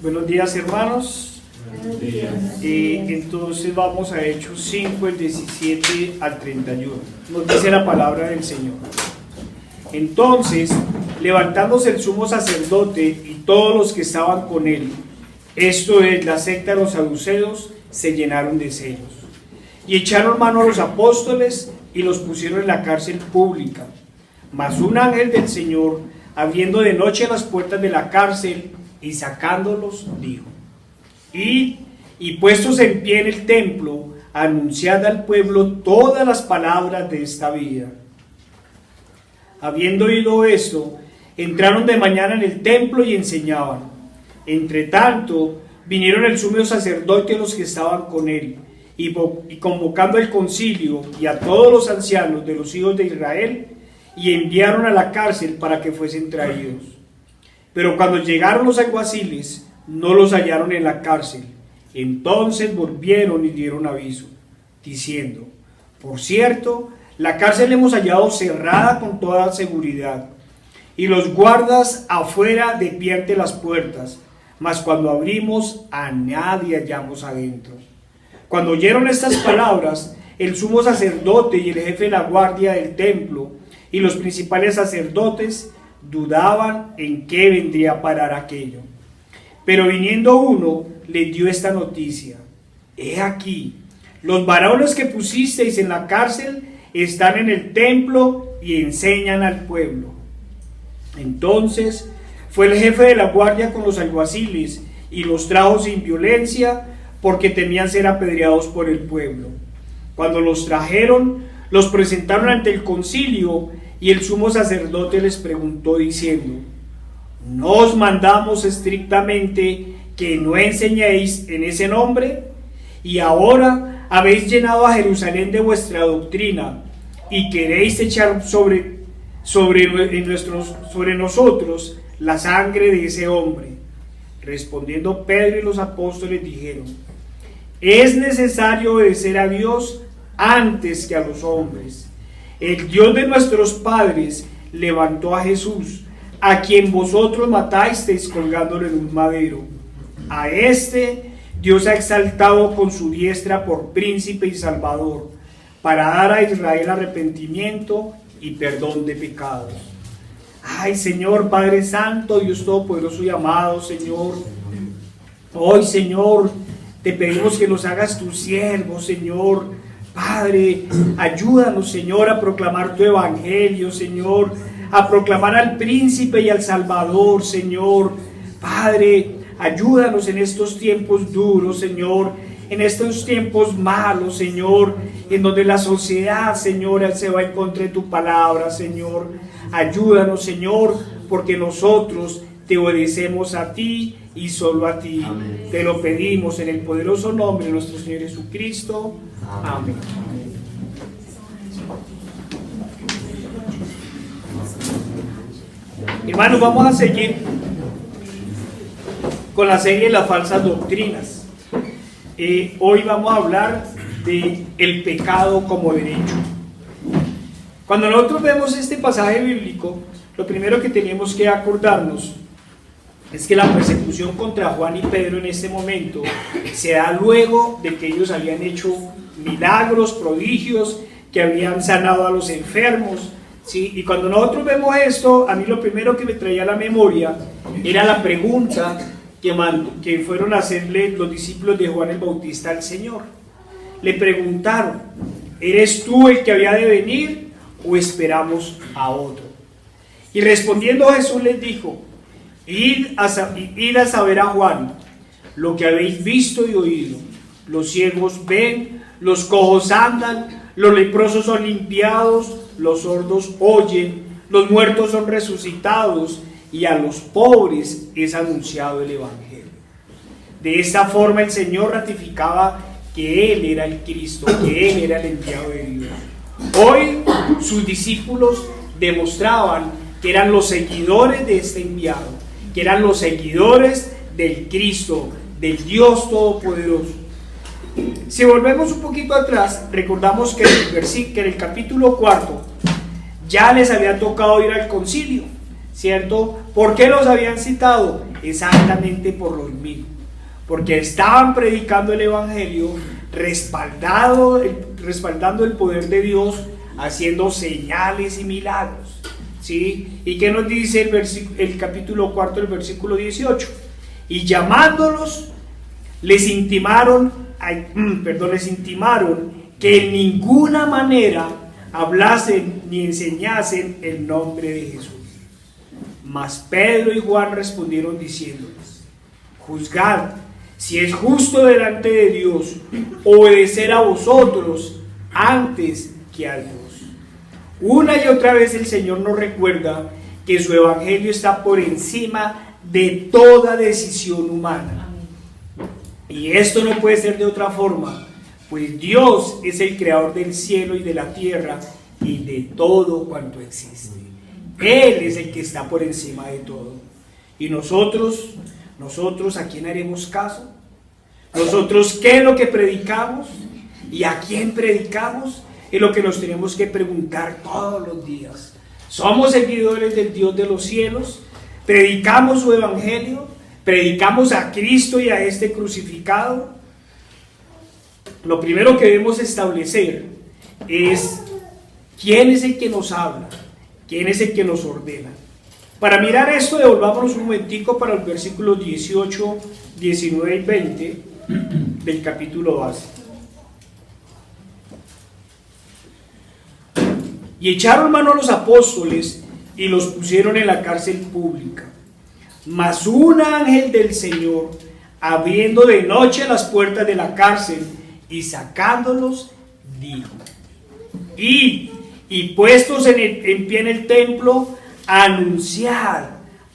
Buenos días, hermanos. Buenos días. Entonces vamos a Hechos 5, el 17 al 31. Nos dice la palabra del Señor. Entonces, levantándose el sumo sacerdote y todos los que estaban con él, esto es, la secta de los saduceos, se llenaron de celos. Y echaron mano a los apóstoles y los pusieron en la cárcel pública. Mas un ángel del Señor, abriendo de noche las puertas de la cárcel y sacándolos, dijo: Id, y puestos en pie en el templo, anunciad al pueblo todas las palabras de esta vida. Habiendo oído esto, entraron de mañana en el templo y enseñaban. Entre tanto, vinieron el sumo sacerdote y los que estaban con él, y convocando el concilio y a todos los ancianos de los hijos de Israel, y enviaron a la cárcel para que fuesen traídos. Pero cuando llegaron los alguaciles, no los hallaron en la cárcel. Entonces volvieron y dieron aviso, diciendo: por cierto, la cárcel hemos hallado cerrada con toda seguridad, y los guardas afuera de pie ante las puertas, mas cuando abrimos, a nadie hallamos adentro. Cuando oyeron estas palabras, el sumo sacerdote y el jefe de la guardia del templo y los principales sacerdotes dudaban en qué vendría a parar aquello. Pero viniendo uno, les dio esta noticia: he aquí, los varones que pusisteis en la cárcel están en el templo y enseñan al pueblo. Entonces fue el jefe de la guardia con los alguaciles y los trajo sin violencia, porque temían ser apedreados por el pueblo. Cuando los trajeron, los presentaron ante el concilio, y el sumo sacerdote les preguntó diciendo: ¿no os mandamos estrictamente que no enseñéis en ese nombre? Y ahora habéis llenado a Jerusalén de vuestra doctrina, y queréis echar sobre nosotros la sangre de ese hombre. Respondiendo Pedro y los apóstoles dijeron: es necesario obedecer a Dios antes que a los hombres. El Dios de nuestros padres levantó a Jesús, a quien vosotros matasteis colgándolo en un madero. A este Dios ha exaltado con su diestra por príncipe y salvador, para dar a Israel arrepentimiento y perdón de pecados. Ay, Señor, Padre Santo, Dios Todopoderoso y amado, Señor, hoy, Señor, te pedimos que nos hagas tus siervos, Señor. Padre, ayúdanos, Señor, a proclamar tu evangelio, Señor, a proclamar al príncipe y al salvador, Señor. Padre, ayúdanos en estos tiempos duros, Señor, en estos tiempos malos, Señor, en donde la sociedad, Señor, se va en contra de tu palabra, Señor. Ayúdanos, Señor, porque nosotros te obedecemos a ti y solo a ti. Amén. Te lo pedimos en el poderoso nombre de nuestro Señor Jesucristo. Amén. Hermanos, vamos a seguir con la serie de las falsas doctrinas. Hoy vamos a hablar de el pecado como derecho. Cuando nosotros vemos este pasaje bíblico, lo primero que tenemos que acordarnos es que la persecución contra Juan y Pedro en este momento se da luego de que ellos habían hecho milagros, prodigios, que habían sanado a los enfermos, ¿sí? Y cuando nosotros vemos esto, a mí lo primero que me traía a la memoria era la pregunta que fueron a hacerle los discípulos de Juan el Bautista al Señor. Le preguntaron: ¿eres tú el que había de venir o esperamos a otro? Y respondiendo Jesús les dijo: id a saber a Juan lo que habéis visto y oído. Los ciegos ven, los cojos andan, los leprosos son limpiados, los sordos oyen, los muertos son resucitados, y a los pobres es anunciado el evangelio. De esta forma el Señor ratificaba que Él era el Cristo, que Él era el enviado de Dios. Hoy sus discípulos demostraban que eran los seguidores de este enviado, que eran los seguidores del Cristo, del Dios Todopoderoso. Si volvemos un poquito atrás, recordamos que en el capítulo 4 ya les había tocado ir al concilio, ¿cierto? ¿Por qué los habían citado? Exactamente por los mismos, porque estaban predicando el Evangelio, respaldando el poder de Dios, haciendo señales y milagros, ¿sí? ¿Y qué nos dice el capítulo 4, el versículo 18? Y llamándolos, les intimaron que en ninguna manera hablasen ni enseñasen el nombre de Jesús. Mas Pedro y Juan respondieron diciéndoles: juzgad si es justo delante de Dios obedecer a vosotros antes que a Dios. Una y otra vez el Señor nos recuerda que su evangelio está por encima de toda decisión humana. Y esto no puede ser de otra forma, pues Dios es el creador del cielo y de la tierra y de todo cuanto existe. Él es el que está por encima de todo. Y nosotros, ¿a quién haremos caso? Nosotros, ¿qué es lo que predicamos? ¿Y a quién predicamos? Es lo que nos tenemos que preguntar todos los días. ¿Somos seguidores del Dios de los cielos? ¿Predicamos su evangelio? ¿Predicamos a Cristo y a este crucificado? Lo primero que debemos establecer es quién es el que nos habla, quién es el que nos ordena. Para mirar esto, devolvámonos un momentico para los versículos 18, 19 y 20 del capítulo base. Y echaron mano a los apóstoles y los pusieron en la cárcel pública. Mas un ángel del Señor, abriendo de noche las puertas de la cárcel y sacándolos, dijo: Id, y puestos en pie en el templo, anunciad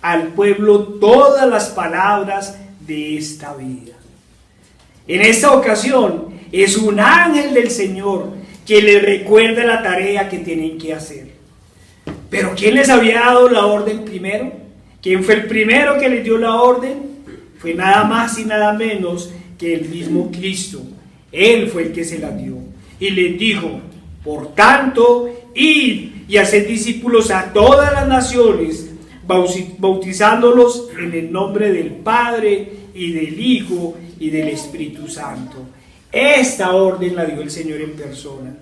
al pueblo todas las palabras de esta vida. En esta ocasión es un ángel del Señor que les recuerda la tarea que tienen que hacer. Pero ¿quién les había dado la orden primero? ¿Quién fue el primero que les dio la orden? Fue nada más y nada menos que el mismo Cristo. Él fue el que se la dio. Y les dijo: por tanto, id y haced discípulos a todas las naciones, bautizándolos en el nombre del Padre y del Hijo y del Espíritu Santo. Esta orden la dio el Señor en persona.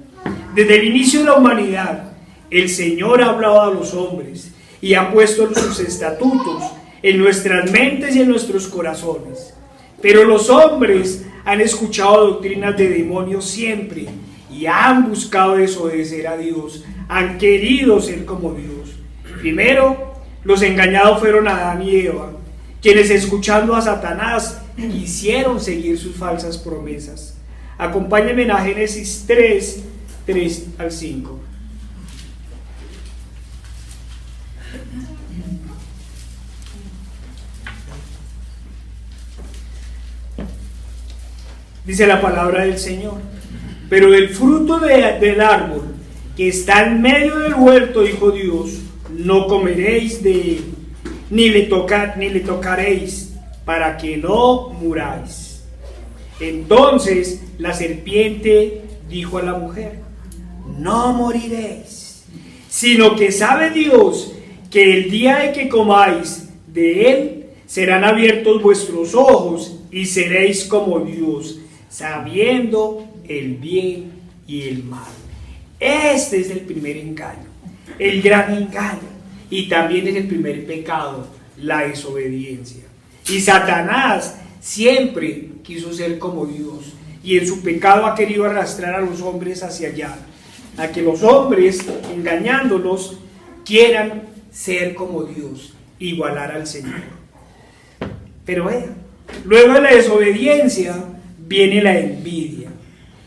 Desde el inicio de la humanidad, el Señor ha hablado a los hombres y ha puesto sus estatutos en nuestras mentes y en nuestros corazones. Pero los hombres han escuchado doctrinas de demonios siempre y han buscado desobedecer a Dios, han querido ser como Dios. Primero, los engañados fueron Adán y Eva, quienes, escuchando a Satanás, quisieron seguir sus falsas promesas. Acompáñenme a Génesis 3, 3 al 5. Dice la palabra del Señor: pero del fruto del árbol que está en medio del huerto, dijo Dios, no comeréis de él, ni le tocaréis, para que no muráis. Entonces la serpiente dijo a la mujer: no moriréis, sino que sabe Dios que el día de que comáis de él, serán abiertos vuestros ojos y seréis como Dios, sabiendo el bien y el mal. Este es el primer engaño, el gran engaño, y también es el primer pecado, la desobediencia. Y Satanás siempre quiso ser como Dios, y en su pecado ha querido arrastrar a los hombres hacia allá, a que los hombres, engañándolos, quieran ser como Dios, igualar al Señor. Pero luego de la desobediencia viene la envidia,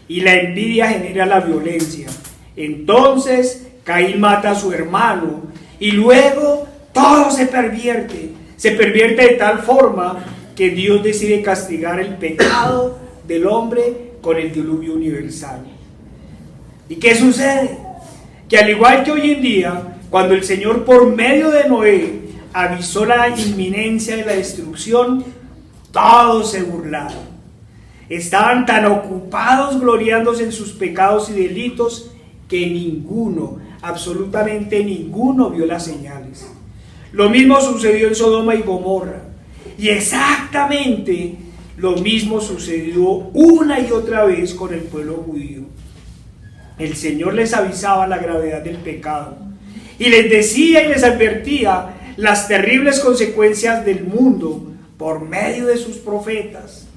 y la envidia genera la violencia. Entonces Caín mata a su hermano, y luego todo se pervierte de tal forma que Dios decide castigar el pecado del hombre con el diluvio universal. ¿Y qué sucede? Que al igual que hoy en día, cuando el Señor por medio de Noé avisó la inminencia de la destrucción, todos se burlaron. Estaban tan ocupados gloriándose en sus pecados y delitos que ninguno, absolutamente ninguno, vio las señales. Lo mismo sucedió en Sodoma y Gomorra. Y exactamente lo mismo sucedió una y otra vez con el pueblo judío. El Señor les avisaba la gravedad del pecado y les decía y les advertía las terribles consecuencias del mundo por medio de sus profetas.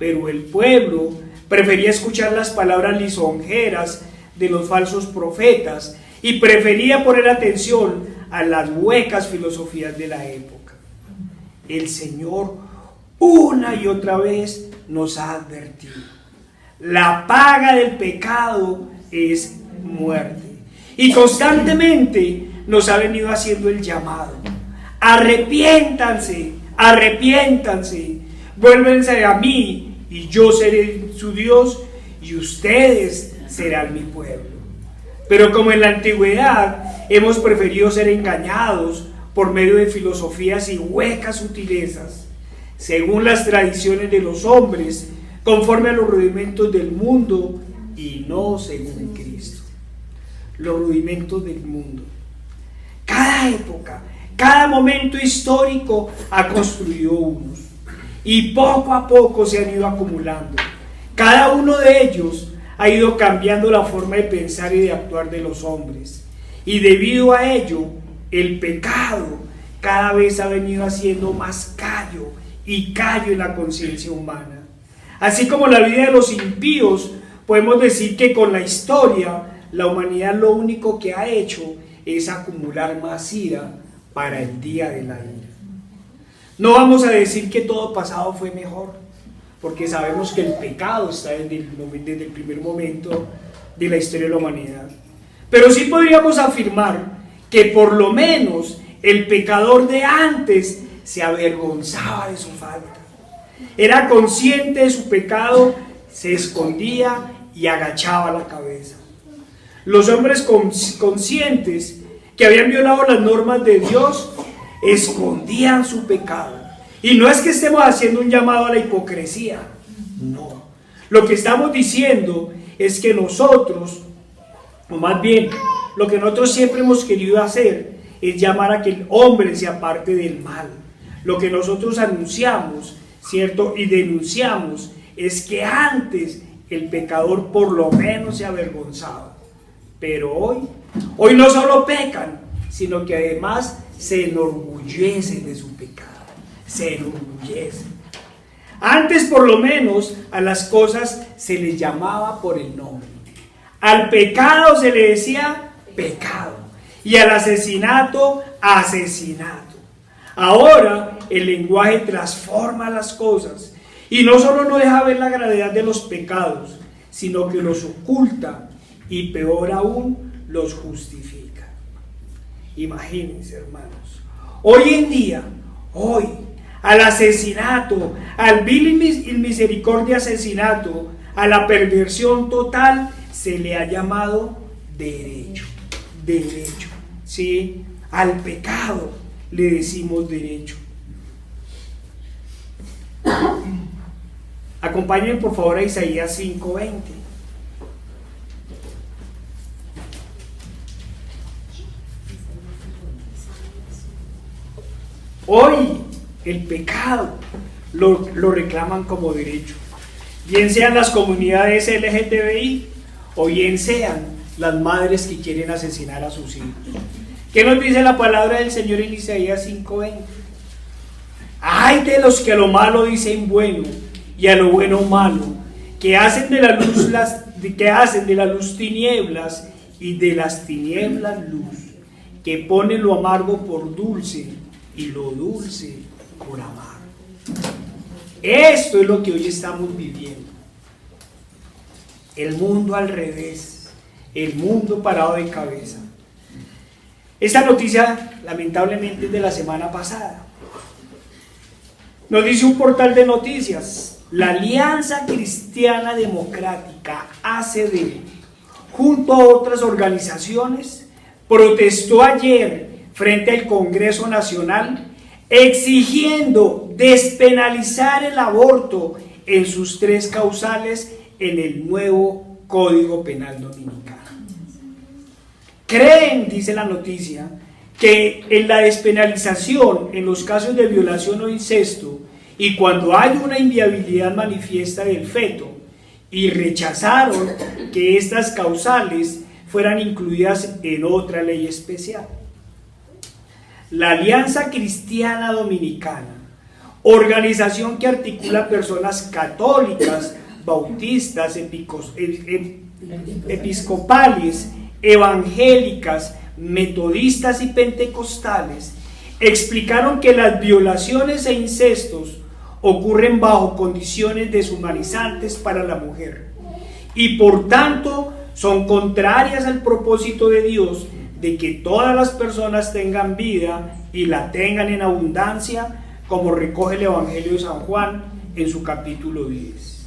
Pero el pueblo prefería escuchar las palabras lisonjeras de los falsos profetas y prefería poner atención a las huecas filosofías de la época. El Señor una y otra vez nos ha advertido: la paga del pecado es muerte. Y constantemente nos ha venido haciendo el llamado: arrepiéntanse, arrepiéntanse, vuélvense a mí y yo seré su Dios y ustedes serán mi pueblo. Pero como en la antigüedad hemos preferido ser engañados por medio de filosofías y huecas sutilezas, según las tradiciones de los hombres, conforme a los rudimentos del mundo y no según Cristo. Los rudimentos del mundo. Cada época, cada momento histórico ha construido unos y poco a poco se han ido acumulando. Cada uno de ellos ha ido cambiando la forma de pensar y de actuar de los hombres, y debido a ello el pecado cada vez ha venido haciendo más callo y callo en la conciencia humana. Así como la vida de los impíos, podemos decir que con la historia la humanidad lo único que ha hecho es acumular más ira para el día de la ira. No vamos a decir que todo pasado fue mejor, porque sabemos que el pecado está desde el primer momento de la historia de la humanidad. Pero sí podríamos afirmar que por lo menos el pecador de antes se avergonzaba de su falta. Era consciente de su pecado, se escondía y agachaba la cabeza. Los hombres conscientes que habían violado las normas de Dios escondían su pecado. Y no es que estemos haciendo un llamado a la hipocresía, no. Lo que estamos diciendo es que nosotros, o más bien, lo que nosotros siempre hemos querido hacer es llamar a que el hombre se aparte del mal. Lo que nosotros anunciamos, ¿cierto? Y denunciamos es que antes el pecador por lo menos se avergonzaba. Pero hoy no solo pecan, sino que además se enorgullecen de su pecado. Se enorgullecen. Antes por lo menos a las cosas se les llamaba por el nombre. Al pecado se le decía pecado y al asesinato, asesinato. Ahora el lenguaje transforma las cosas y no solo no deja ver la gravedad de los pecados, sino que los oculta y peor aún los justifica. Imagínense, hermanos, hoy en día, al asesinato, al vil y misericordia asesinato, a la perversión total, se le ha llamado derecho, ¿sí? Al pecado le decimos derecho. Acompáñenme por favor a Isaías 5:20. Hoy el pecado lo reclaman como derecho, bien sean las comunidades LGTBI o bien sean las madres que quieren asesinar a sus hijos. ¿Qué nos dice la palabra del Señor en Isaías 5:20? Ay de los que a lo malo dicen bueno y a lo bueno malo, que hacen de la luz tinieblas y de las tinieblas luz, que ponen lo amargo por dulce y lo dulce por amargo. Esto es lo que hoy estamos viviendo. El mundo al revés, el mundo parado de cabeza. Esta noticia lamentablemente es de la semana pasada. Nos dice un portal de noticias: la Alianza Cristiana Democrática, ACD, junto a otras organizaciones, protestó ayer frente al Congreso Nacional exigiendo despenalizar el aborto en sus 3 causales en el nuevo Código Penal Dominicano. Creen, dice la noticia, que en la despenalización, en los casos de violación o incesto, y cuando hay una inviabilidad manifiesta del feto, y rechazaron que estas causales fueran incluidas en otra ley especial. La Alianza Cristiana Dominicana, organización que articula personas católicas, bautistas, episcopales, evangélicas, metodistas y pentecostales, explicaron que las violaciones e incestos ocurren bajo condiciones deshumanizantes para la mujer y por tanto son contrarias al propósito de Dios de que todas las personas tengan vida y la tengan en abundancia, como recoge el Evangelio de San Juan en su capítulo 10.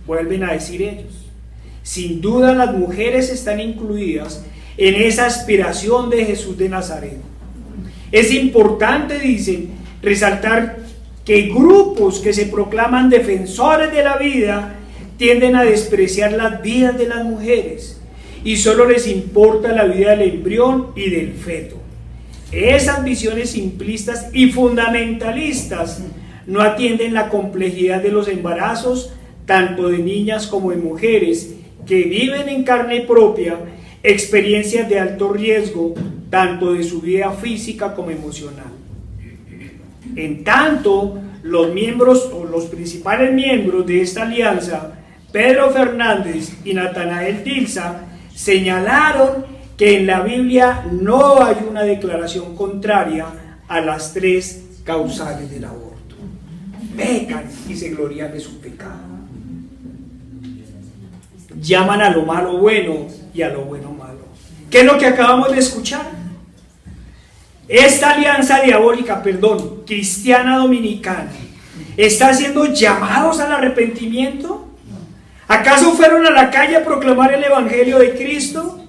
Vuelven a decir ellos: sin duda las mujeres están incluidas en esa aspiración de Jesús de Nazaret. Es importante, dicen, resaltar que grupos que se proclaman defensores de la vida tienden a despreciar las vidas de las mujeres y solo les importa la vida del embrión y del feto. Esas visiones simplistas y fundamentalistas no atienden la complejidad de los embarazos, tanto de niñas como de mujeres, que viven en carne propia experiencias de alto riesgo, tanto de su vida física como emocional. En tanto, los miembros o los principales miembros de esta alianza, Pedro Fernández y Natanael Dilsa, señalaron que en la Biblia no hay una declaración contraria a las tres causales del aborto. Pecan y se glorian de su pecado. Llaman a lo malo bueno y a lo bueno malo. ¿Qué es lo que acabamos de escuchar? Esta alianza diabólica, cristiana dominicana, ¿está haciendo llamados al arrepentimiento? ¿Acaso fueron a la calle a proclamar el Evangelio de Cristo?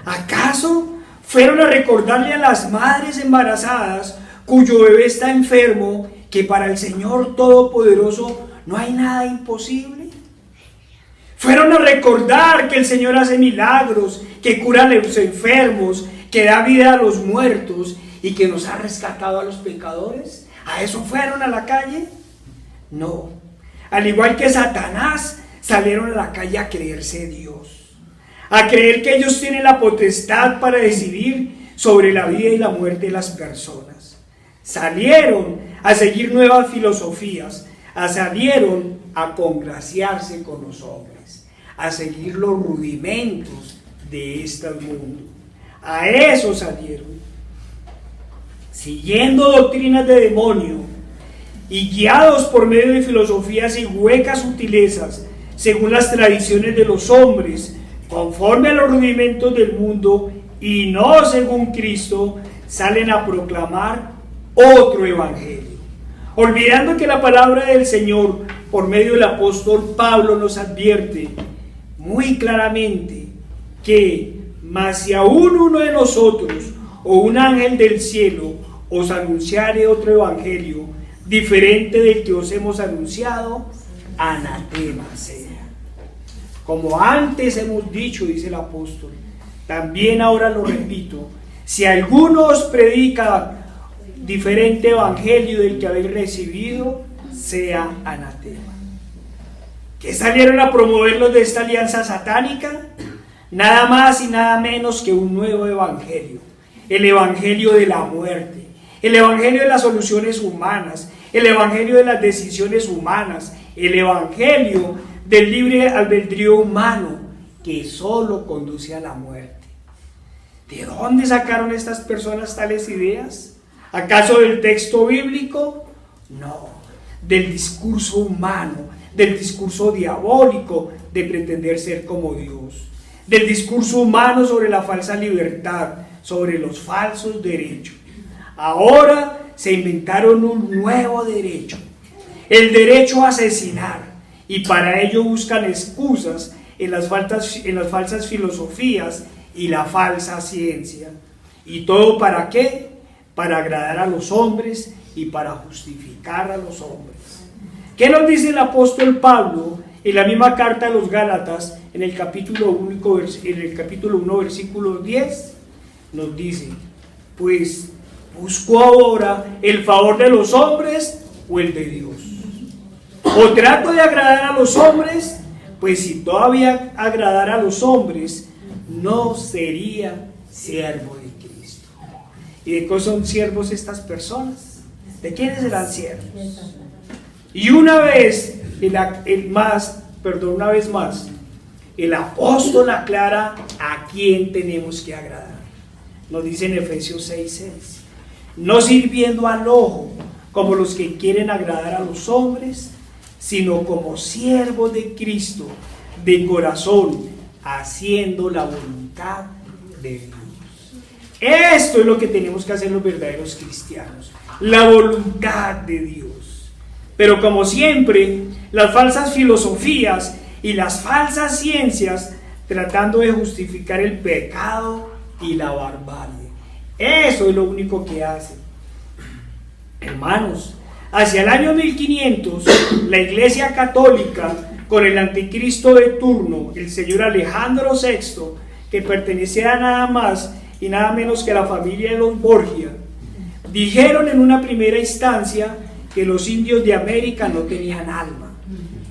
¿Acaso fueron a recordarle a las madres embarazadas cuyo bebé está enfermo que para el Señor Todopoderoso no hay nada imposible? ¿Fueron a recordar que el Señor hace milagros, que cura a los enfermos, que da vida a los muertos y que nos ha rescatado a los pecadores? ¿A eso fueron a la calle? No. Al igual que Satanás, salieron a la calle a creerse Dios, a creer que ellos tienen la potestad para decidir sobre la vida y la muerte de las personas. Salieron a seguir nuevas filosofías, salieron a congraciarse con los hombres, a seguir los rudimentos de este mundo. A eso salieron, siguiendo doctrinas de demonio y guiados por medio de filosofías y huecas sutilezas, según las tradiciones de los hombres, conforme a los rudimentos del mundo y no según Cristo, salen a proclamar otro evangelio, olvidando que la palabra del Señor, por medio del apóstol Pablo, nos advierte muy claramente que mas si aún uno de nosotros o un ángel del cielo os anunciare otro evangelio diferente del que os hemos anunciado, anatema sea. Como antes hemos dicho, dice el apóstol, también ahora lo repito: si alguno os predica diferente evangelio del que habéis recibido, sea anatema. ¿Qué salieron a promover los de esta alianza satánica? Nada más y nada menos que un nuevo evangelio, el evangelio de la muerte, el evangelio de las soluciones humanas, el evangelio de las decisiones humanas, el evangelio del libre albedrío humano que solo conduce a la muerte. ¿De dónde sacaron estas personas tales ideas? ¿Acaso del texto bíblico? No, del discurso humano, del discurso diabólico de pretender ser como Dios, del discurso humano sobre la falsa libertad, sobre los falsos derechos. Ahora se inventaron un nuevo derecho, el derecho a asesinar, y para ello buscan excusas en las falsas filosofías y la falsa ciencia. ¿Y todo para qué? Para agradar a los hombres y para justificar a los hombres. ¿Qué nos dice el apóstol Pablo en la misma carta a los Gálatas, en el capítulo 1, versículo 10? Nos dice: Pues busco ahora el favor de los hombres o el de Dios. O trato de agradar a los hombres, pues si todavía agradara a los hombres, no sería siervo de Cristo. ¿Y de qué son siervos estas personas? ¿De quiénes serán siervos? Y una vez más, el apóstol aclara a quién tenemos que agradar. Nos dice en Efesios 6:6, no sirviendo al ojo como los que quieren agradar a los hombres, sino como siervos de Cristo, de corazón, haciendo la voluntad de Dios. Esto es lo que tenemos que hacer los verdaderos cristianos, la voluntad de Dios. Pero como siempre, las falsas filosofías y las falsas ciencias tratando de justificar el pecado y la barbarie. Eso es lo único que hacen. Hermanos, hacia el año 1500, la Iglesia Católica, con el anticristo de turno, el señor Alejandro VI, que pertenecía a nada más y nada menos que a la familia de los Borgia, dijeron en una primera instancia que los indios de América no tenían alma.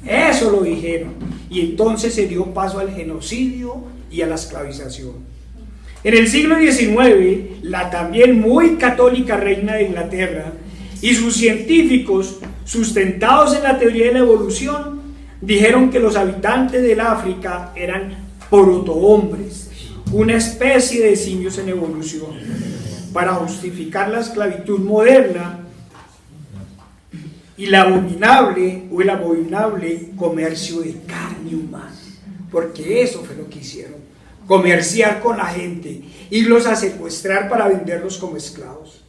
Eso lo dijeron. Y entonces se dio paso al genocidio y a la esclavización. En el siglo XIX, la también muy católica reina de Inglaterra y sus científicos, sustentados en la teoría de la evolución, dijeron que los habitantes del África eran protohombres, una especie de simios en evolución, para justificar la esclavitud moderna y el abominable comercio de carne humana, porque eso fue lo que hicieron, comerciar con la gente, irlos a secuestrar para venderlos como esclavos.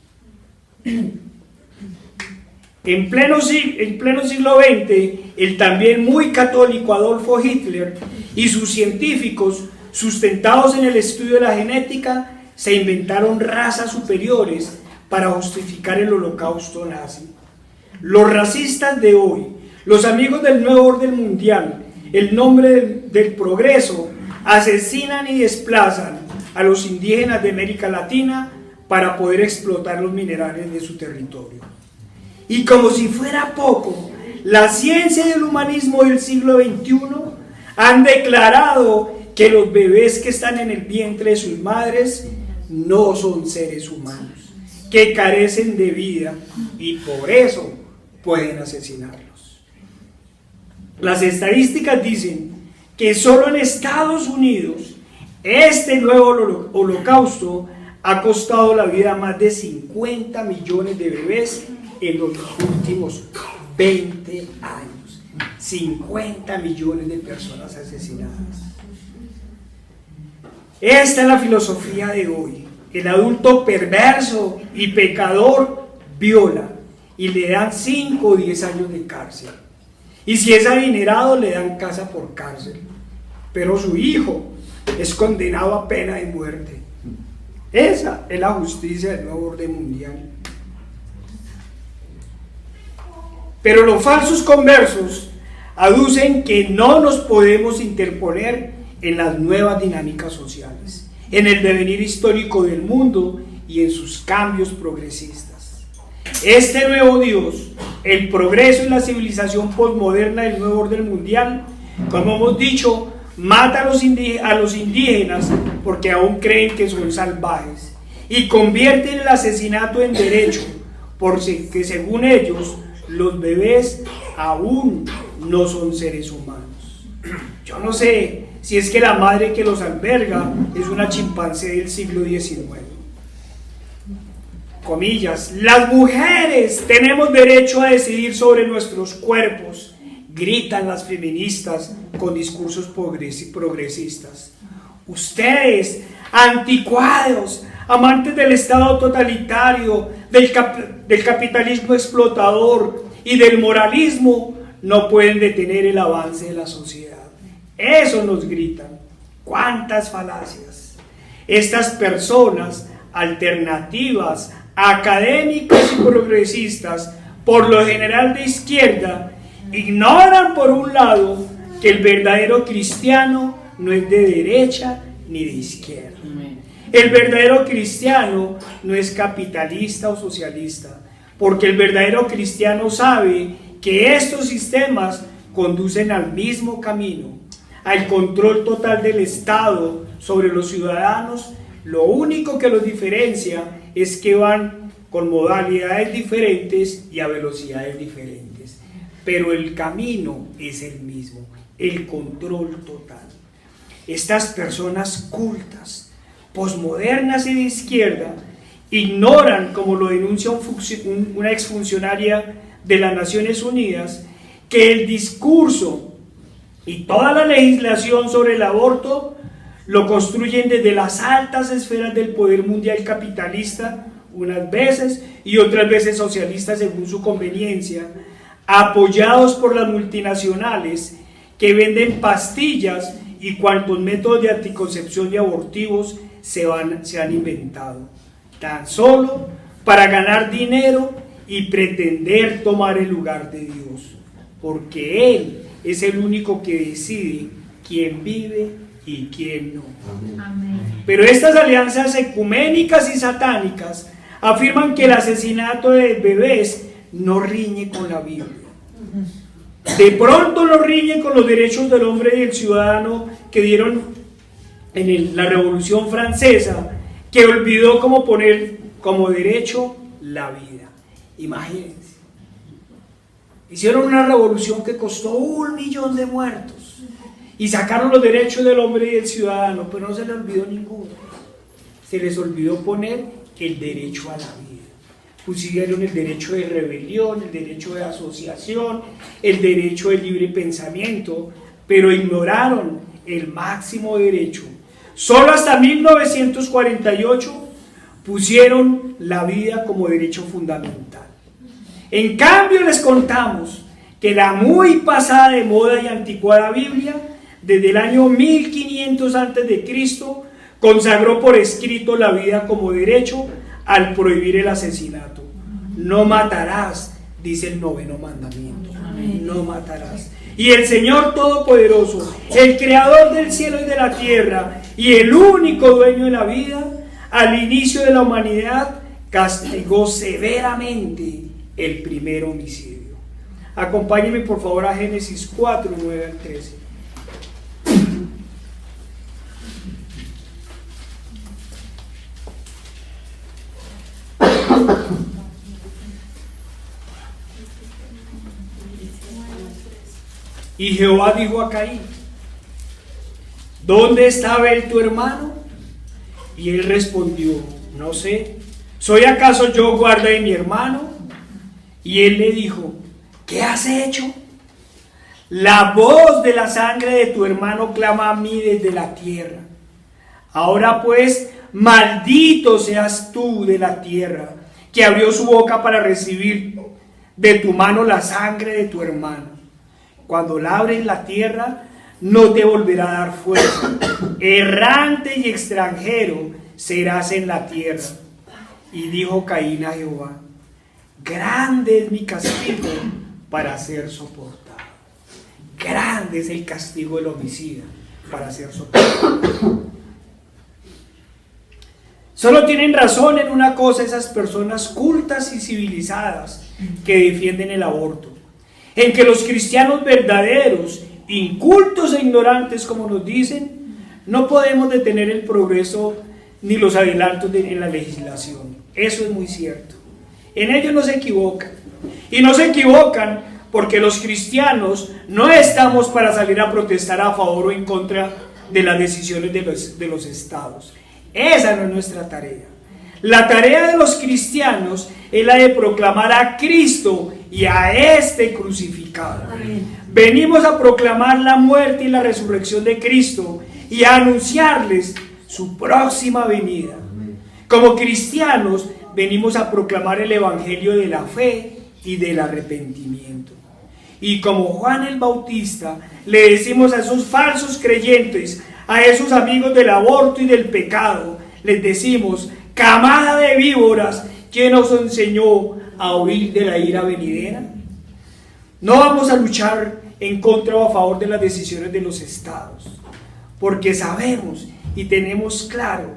En pleno siglo XX, el también muy católico Adolfo Hitler y sus científicos, sustentados en el estudio de la genética, se inventaron razas superiores para justificar el holocausto nazi. Los racistas de hoy, los amigos del nuevo orden mundial, en nombre del progreso, asesinan y desplazan a los indígenas de América Latina para poder explotar los minerales de su territorio. Y como si fuera poco, la ciencia y el humanismo del siglo XXI han declarado que los bebés que están en el vientre de sus madres no son seres humanos, que carecen de vida y por eso pueden asesinarlos. Las estadísticas dicen que solo en Estados Unidos este nuevo holocausto ha costado la vida a más de 50 millones de bebés en los últimos 20 años. 50 millones de personas asesinadas. Esta es la filosofía de hoy. El adulto perverso y pecador viola y le dan 5 o 10 años de cárcel. Y si es adinerado, le dan casa por cárcel. Pero su hijo es condenado a pena de muerte. Esa es la justicia del nuevo orden mundial. Pero los falsos conversos aducen que no nos podemos interponer en las nuevas dinámicas sociales, en el devenir histórico del mundo y en sus cambios progresistas. Este nuevo Dios, el progreso y la civilización posmoderna del nuevo orden mundial, como hemos dicho, mata a los indígenas porque aún creen que son salvajes y convierte el asesinato en derecho porque según ellos los bebés aún no son seres humanos. Yo no sé si es que la madre que los alberga es una chimpancé del siglo XIX. Comillas, las mujeres tenemos derecho a decidir sobre nuestros cuerpos, gritan las feministas con discursos progresistas. Ustedes, anticuados, amantes del Estado totalitario, del capitalismo explotador y del moralismo, no pueden detener el avance de la sociedad. Eso nos gritan. ¿Cuántas falacias? Estas personas alternativas, académicas y progresistas, por lo general de izquierda, ignoran por un lado que el verdadero cristiano no es de derecha ni de izquierda. El verdadero cristiano no es capitalista o socialista, porque el verdadero cristiano sabe que estos sistemas conducen al mismo camino, al control total del Estado sobre los ciudadanos. Lo único que los diferencia es que van con modalidades diferentes y a velocidades diferentes, pero el camino es el mismo, el control total. Estas personas cultas, posmodernas y de izquierda, ignoran, como lo denuncia una exfuncionaria de las Naciones Unidas, que el discurso y toda la legislación sobre el aborto lo construyen desde las altas esferas del poder mundial capitalista, unas veces y otras veces socialista según su conveniencia, apoyados por las multinacionales que venden pastillas y cuantos métodos de anticoncepción y abortivos se han inventado, tan solo para ganar dinero y pretender tomar el lugar de Dios, porque Él es el único que decide quién vive y quién no. Amén. Pero estas alianzas ecuménicas y satánicas afirman que el asesinato de bebés no riñe con la Biblia. De pronto no riñe con los derechos del hombre y del ciudadano que dieron en la Revolución Francesa, que olvidó cómo poner como derecho la vida. Imagínense. Hicieron una revolución que costó 1 millón de muertos y sacaron los derechos del hombre y del ciudadano, pero no se les olvidó ninguno. Se les olvidó poner el derecho a la vida. Pusieron el derecho de rebelión, el derecho de asociación, el derecho de libre pensamiento, pero ignoraron el máximo derecho. Solo hasta 1948 pusieron la vida como derecho fundamental. En cambio les contamos que la muy pasada de moda y anticuada Biblia, desde el año 1500 a.C., consagró por escrito la vida como derecho al prohibir el asesinato. No matarás, dice el 9º mandamiento. No matarás. Y el Señor Todopoderoso, el Creador del cielo y de la tierra, y el único dueño de la vida, al inicio de la humanidad, castigó severamente el primer homicidio. Acompáñenme por favor a Génesis 4, 9 al 13. Y Jehová dijo a Caín: ¿dónde está Abel tu hermano? Y él respondió: no sé, ¿soy acaso yo guarda de mi hermano? Y él le dijo: ¿qué has hecho? La voz de la sangre de tu hermano clama a mí desde la tierra. Ahora pues, maldito seas tú de la tierra, que abrió su boca para recibir de tu mano la sangre de tu hermano. Cuando labres la tierra, no te volverá a dar fuerza. Errante y extranjero serás en la tierra. Y dijo Caín a Jehová: grande es mi castigo para ser soportado. Grande es el castigo del homicida para ser soportado. Solo tienen razón en una cosa esas personas cultas y civilizadas que defienden el aborto: en que los cristianos verdaderos, incultos e ignorantes como nos dicen, no podemos detener el progreso ni los adelantos en la legislación. Eso es muy cierto. En ellos no se equivocan. Y no se equivocan porque los cristianos no estamos para salir a protestar a favor o en contra de las decisiones de los estados. Esa no es nuestra tarea. La tarea de los cristianos es la de proclamar a Cristo y a este crucificado. Amén. Venimos a proclamar la muerte y la resurrección de Cristo y a anunciarles su próxima venida. Amén. Como cristianos venimos a proclamar el evangelio de la fe y del arrepentimiento. Y como Juan el Bautista, le decimos a esos falsos creyentes, a esos amigos del aborto y del pecado, les decimos: camada de víboras, ¿quién os enseñó a huir de la ira venidera? No vamos a luchar en contra o a favor de las decisiones de los estados, porque sabemos y tenemos claro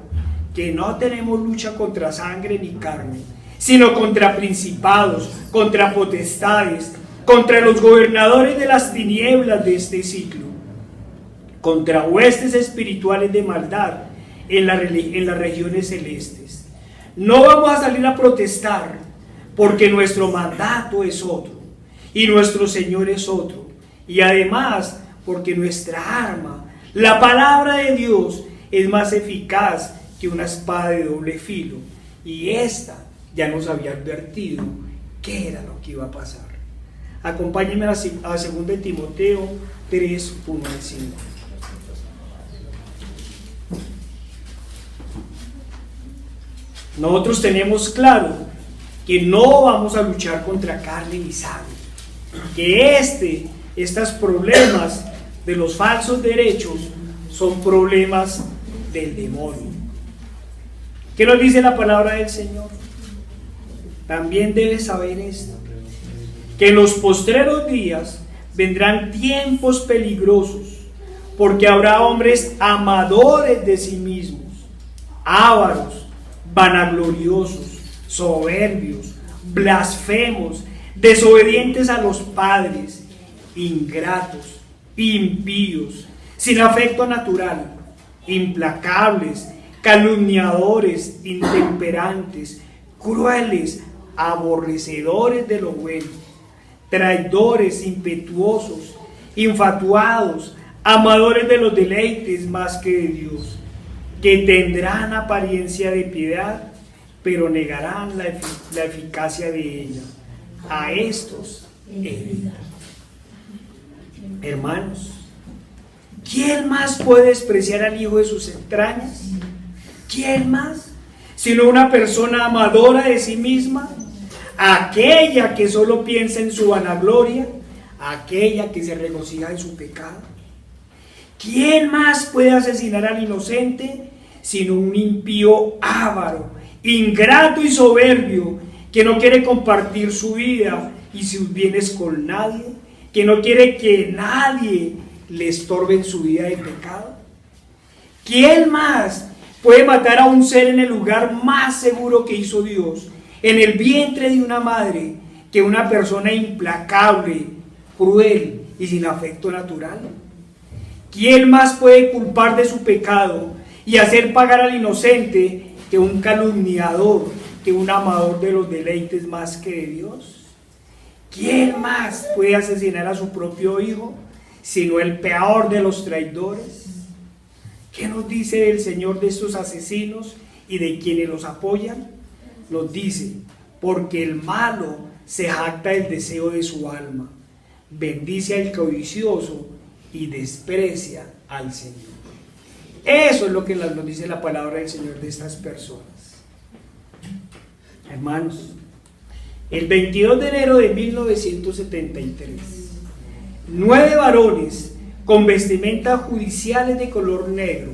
que no tenemos lucha contra sangre ni carne, sino contra principados, contra potestades, contra los gobernadores de las tinieblas de este siglo, contra huestes espirituales de maldad en las regiones celestes. No vamos a salir a protestar, porque nuestro mandato es otro, y nuestro Señor es otro, y además porque nuestra arma, la palabra de Dios, es más eficaz que una espada de doble filo, y esta ya nos había advertido qué era lo que iba a pasar. Acompáñenme a 2 Timoteo 3, 1 al 5. Nosotros tenemos claro que no vamos a luchar contra carne ni sangre, que estos problemas de los falsos derechos son problemas del demonio. ¿Qué nos dice la palabra del Señor? También debes saber esto, que en los postreros días vendrán tiempos peligrosos, porque habrá hombres amadores de sí mismos, ávaros, vanagloriosos, soberbios, blasfemos, desobedientes a los padres, ingratos, impíos, sin afecto natural, implacables, calumniadores, intemperantes, crueles, aborrecedores de lo bueno, traidores, impetuosos, infatuados, amadores de los deleites más que de Dios, que tendrán apariencia de piedad, pero negarán la eficacia de ella. A estos evita. Hermanos, ¿quién más puede despreciar al hijo de sus entrañas? ¿Quién más? Sino una persona amadora de sí misma, aquella que solo piensa en su vanagloria, aquella que se regocija en su pecado. ¿Quién más puede asesinar al inocente sino un impío avaro, ingrato y soberbio, que no quiere compartir su vida y sus bienes con nadie, que no quiere que nadie le estorbe en su vida de pecado? ¿Quién más puede matar a un ser en el lugar más seguro que hizo Dios, en el vientre de una madre, que una persona implacable, cruel y sin afecto natural? ¿Quién más puede culpar de su pecado y hacer pagar al inocente que un calumniador, que un amador de los deleites más que de Dios? ¿Quién más puede asesinar a su propio hijo sino el peor de los traidores? ¿Qué nos dice el Señor de estos asesinos y de quienes los apoyan? Nos dice: porque el malo se jacta del deseo de su alma, bendice al codicioso y desprecia al Señor. Eso es lo que nos dice la palabra del Señor de estas personas. Hermanos, el 22 de enero de 1973, 9 varones con vestimentas judiciales de color negro,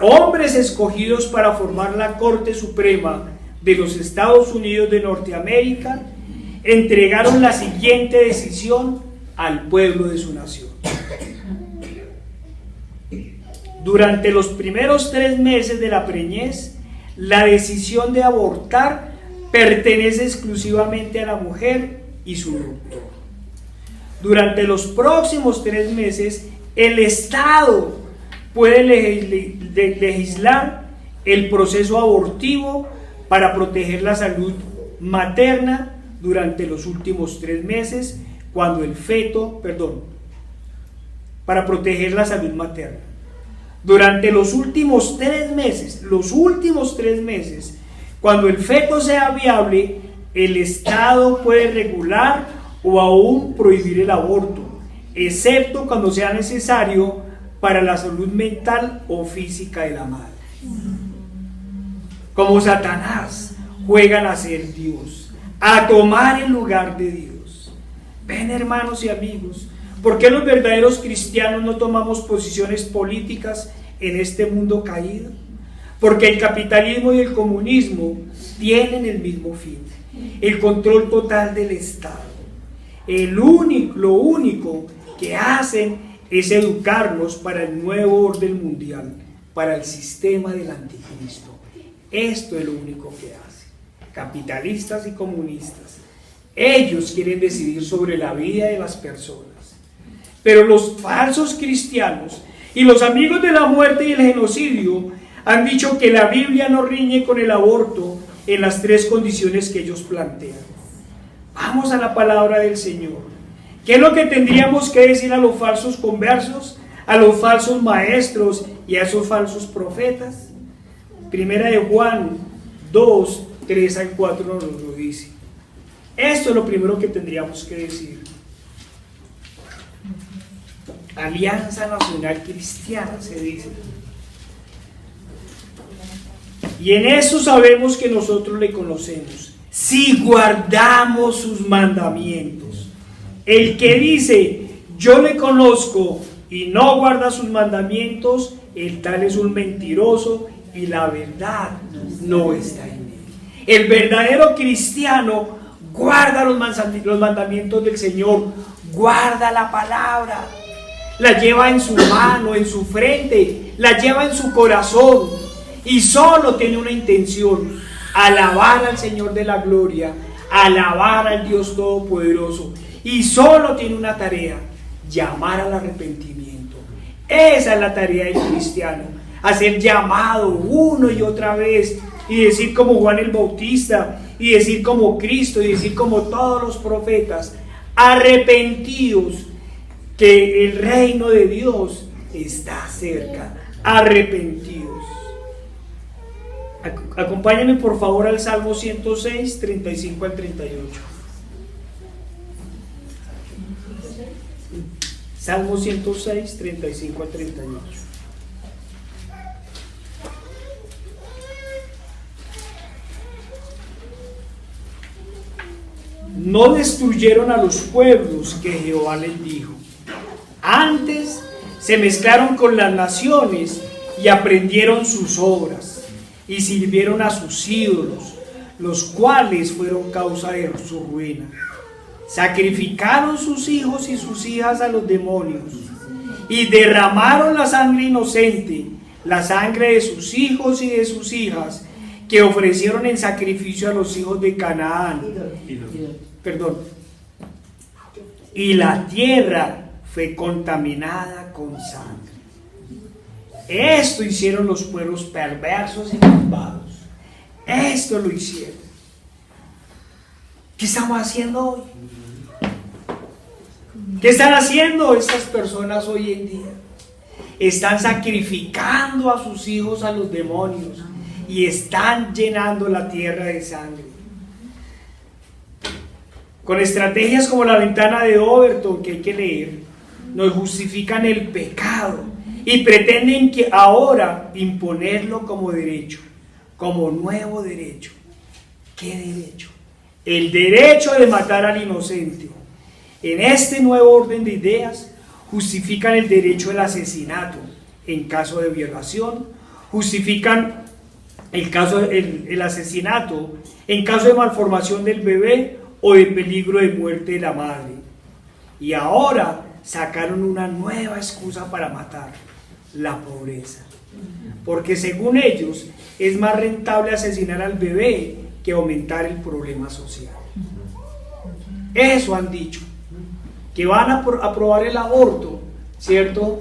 hombres escogidos para formar la Corte Suprema de los Estados Unidos de Norteamérica, entregaron la siguiente decisión al pueblo de su nación. Durante los primeros 3 meses de la preñez, la decisión de abortar pertenece exclusivamente a la mujer y su doctor. Durante los próximos 3 meses, el Estado puede legislar el proceso abortivo para proteger la salud materna durante los últimos 3 meses, cuando el feto, para proteger la salud materna. Durante los últimos 3 meses, cuando el feto sea viable, el Estado puede regular o aún prohibir el aborto, excepto cuando sea necesario para la salud mental o física de la madre. Como Satanás juegan a ser Dios, a tomar el lugar de Dios. Ven, hermanos y amigos, ¿por qué los verdaderos cristianos no tomamos posiciones políticas en este mundo caído? Porque el capitalismo y el comunismo tienen el mismo fin: el control total del Estado. Lo único que hacen es educarnos para el nuevo orden mundial, para el sistema del anticristo. Esto es lo único que hacen. Capitalistas y comunistas. Ellos quieren decidir sobre la vida de las personas. Pero los falsos cristianos y los amigos de la muerte y el genocidio han dicho que la Biblia no riñe con el aborto en las tres condiciones que ellos plantean. Vamos a la palabra del Señor. ¿Qué es lo que tendríamos que decir a los falsos conversos, a los falsos maestros y a esos falsos profetas? Primera de Juan 2, 3 al 4 nos lo dice. Esto es lo primero que tendríamos que decir. Alianza Nacional Cristiana se dice. Y en eso sabemos que nosotros le conocemos, si guardamos sus mandamientos. El que dice, yo le conozco y no guarda sus mandamientos, el tal es un mentiroso y la verdad no está en él. El verdadero cristiano guarda los mandamientos del Señor, guarda la palabra, la lleva en su mano, en su frente, la lleva en su corazón y solo tiene una intención: alabar al Señor de la gloria, alabar al Dios Todopoderoso, y solo tiene una tarea: llamar al arrepentimiento. Esa es la tarea del cristiano, hacer llamado una y otra vez y decir como Juan el Bautista, y decir como Cristo, y decir como todos los profetas: arrepentidos, que el reino de Dios está cerca. Arrepentidos. Acompáñenme por favor al Salmo 106, 35 al 38. Salmo 106, 35 al 38. No destruyeron a los pueblos que Jehová les dijo. Antes se mezclaron con las naciones y aprendieron sus obras y sirvieron a sus ídolos, los cuales fueron causa de su ruina. Sacrificaron sus hijos y sus hijas a los demonios y derramaron la sangre inocente, la sangre de sus hijos y de sus hijas, que ofrecieron en sacrificio a los hijos de Canaán. Y la tierra fue contaminada con sangre. Esto hicieron los pueblos perversos y malvados. Esto lo hicieron. ¿Qué estamos haciendo hoy? ¿Qué están haciendo estas personas hoy en día? Están sacrificando a sus hijos a los demonios y están llenando la tierra de sangre. Con estrategias como la ventana de Overton, que hay que leer, nos justifican el pecado y pretenden que ahora imponerlo como derecho, como nuevo derecho. ¿Qué derecho? El derecho de matar al inocente. En este nuevo orden de ideas justifican el derecho del asesinato en caso de violación, justifican el asesinato en caso de malformación del bebé o de peligro de muerte de la madre. Y ahora sacaron una nueva excusa para matar: la pobreza. Porque según ellos es más rentable asesinar al bebé que aumentar el problema social. Eso han dicho, que van a aprobar el aborto, ¿cierto?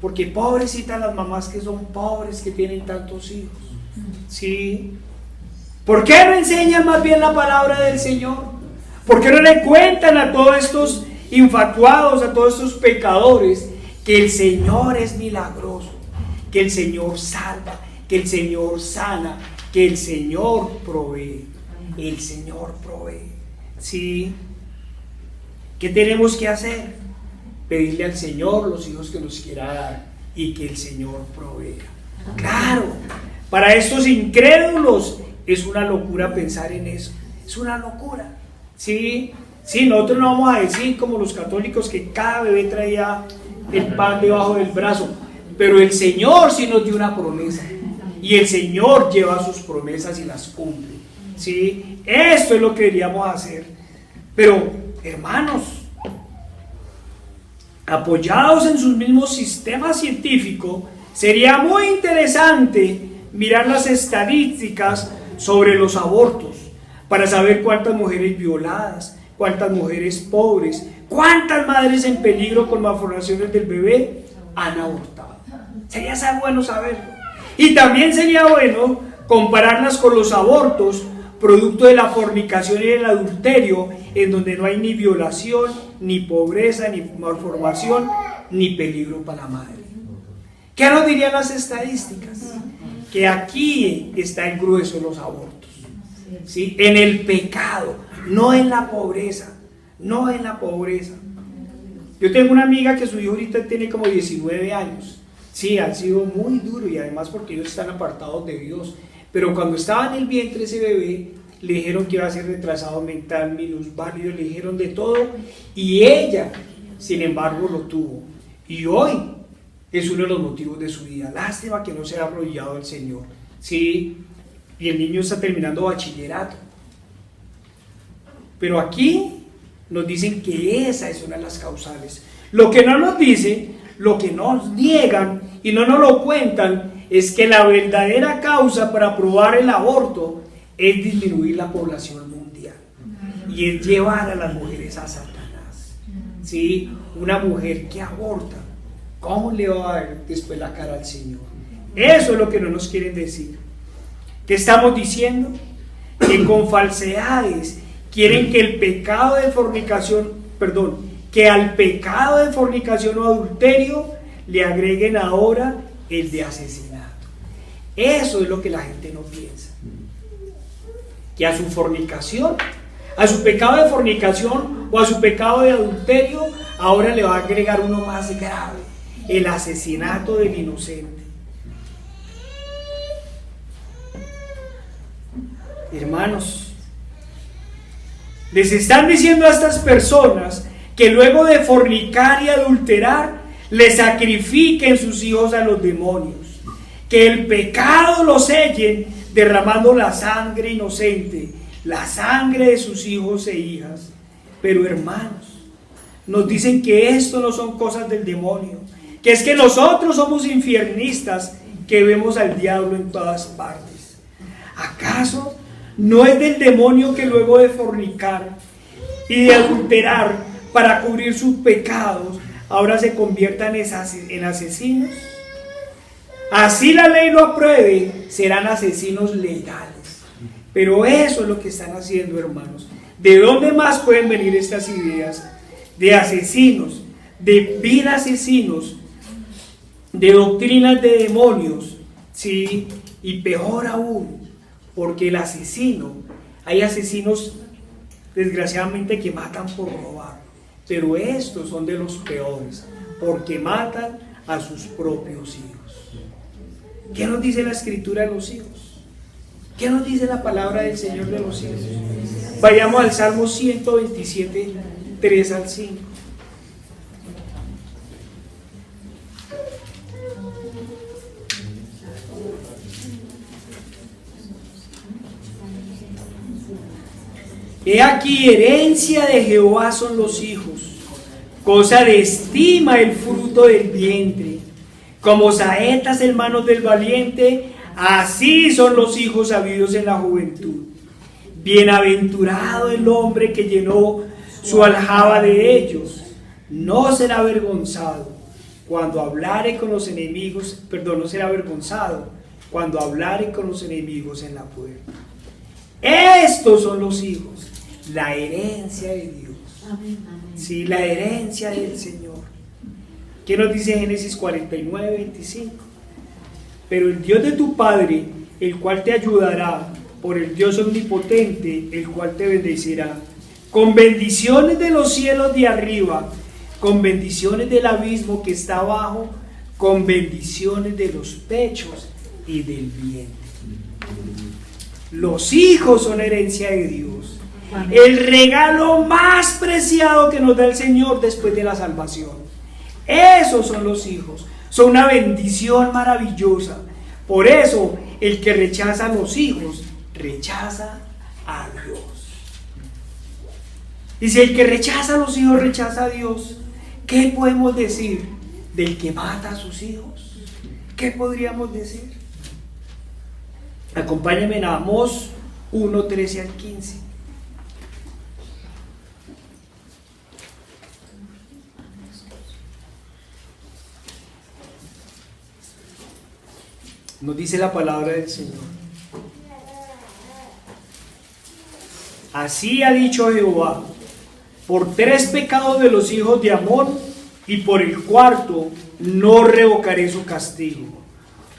Porque pobrecitas las mamás que son pobres, que tienen tantos hijos. ¿Sí? ¿Por qué no enseñan más bien la palabra del Señor? ¿Por qué no le cuentan a todos estos infatuados, a todos estos pecadores, que el Señor es milagroso, que el Señor salva, que el Señor sana, que el Señor provee? El Señor provee. ¿Sí? ¿Qué tenemos que hacer? Pedirle al Señor los hijos que nos quiera dar y que el Señor provea. Claro, para estos incrédulos es una locura pensar en eso. Es una locura. ¿Sí? Sí, nosotros no vamos a decir como los católicos que cada bebé traía el pan debajo del brazo, pero el Señor sí nos dio una promesa y el Señor lleva sus promesas y las cumple. ¿Sí? Esto es lo que deberíamos hacer. Pero, hermanos, apoyados en sus mismos sistemas científicos, sería muy interesante mirar las estadísticas sobre los abortos, para saber cuántas mujeres violadas, cuántas mujeres pobres, cuántas madres en peligro con malformaciones del bebé han abortado. Sería bueno saberlo. Y también sería bueno compararlas con los abortos producto de la fornicación y del adulterio, en donde no hay ni violación, ni pobreza, ni malformación, ni peligro para la madre. ¿Qué nos dirían las estadísticas? Que aquí está el grueso de los abortos, ¿sí? En el pecado, no en la pobreza, no en la pobreza. Yo tengo una amiga que su hijo ahorita tiene como 19 años. Sí, ha sido muy duro, y además porque ellos están apartados de Dios. Pero cuando estaba en el vientre ese bebé, le dijeron que iba a ser retrasado mental, minusválido, le dijeron de todo, y ella, sin embargo, lo tuvo. Y hoy es uno de los motivos de su vida. Lástima que no se ha arrodillado el Señor. Sí, y el niño está terminando bachillerato. Pero aquí nos dicen que esa es una de las causales. Lo que no nos dicen, lo que nos niegan y no nos lo cuentan, es que la verdadera causa para aprobar el aborto es disminuir la población mundial y es llevar a las mujeres a Satanás. ¿Sí? Una mujer que aborta, ¿cómo le va a dar después la cara al Señor? Eso es lo que no nos quieren decir. ¿Qué estamos diciendo? Que con falsedades quieren que el pecado de fornicación, que al pecado de fornicación o adulterio le agreguen ahora el de asesinato. Eso es lo que la gente no piensa. Que a su fornicación, a su pecado de fornicación o a su pecado de adulterio, ahora le va a agregar uno más grave: el asesinato del inocente. Hermanos, les están diciendo a estas personas que luego de fornicar y adulterar, le sacrifiquen sus hijos a los demonios, que el pecado lo sellen derramando la sangre inocente, la sangre de sus hijos e hijas. Pero hermanos, nos dicen que esto no son cosas del demonio, que es que nosotros somos infiernistas que vemos al diablo en todas partes. ¿Acaso no es del demonio que luego de fornicar y de adulterar para cubrir sus pecados, ahora se conviertan en asesinos? Así la ley lo apruebe, serán asesinos legales. Pero eso es lo que están haciendo, hermanos. ¿De dónde más pueden venir estas ideas? De asesinos, de vil asesinos, de doctrinas de demonios, ¿sí? Y peor aún, porque el asesino, hay asesinos desgraciadamente que matan por robar, pero estos son de los peores, porque matan a sus propios hijos. ¿Qué nos dice la Escritura de los hijos? ¿Qué nos dice la palabra del Señor de los hijos? Vayamos al Salmo 127, 3 al 5. He aquí, herencia de Jehová son los hijos, cosa de estima el fruto del vientre. Como saetas en manos del valiente, así son los hijos habidos en la juventud. Bienaventurado el hombre que llenó su aljaba de ellos, no será avergonzado cuando hablare con los enemigos, no será avergonzado cuando hablare con los enemigos en la puerta. Estos son los hijos, la herencia de Dios. Sí, la herencia del Señor. ¿Qué nos dice Génesis 49, 25? Pero el Dios de tu Padre, el cual te ayudará, por el Dios omnipotente, el cual te bendecirá, con bendiciones de los cielos de arriba, con bendiciones del abismo que está abajo, con bendiciones de los pechos y del vientre. Los hijos son herencia de Dios. El regalo más preciado que nos da el Señor después de la salvación. Esos son los hijos. Son una bendición maravillosa. Por eso, el que rechaza a los hijos, rechaza a Dios. Y si el que rechaza a los hijos, rechaza a Dios, ¿qué podemos decir del que mata a sus hijos? ¿Qué podríamos decir? Acompáñenme en Amós 1, 13 al 15. Nos dice la palabra del Señor. Así ha dicho Jehová: por 3 pecados de los hijos de Amón, y por el cuarto no revocaré su castigo,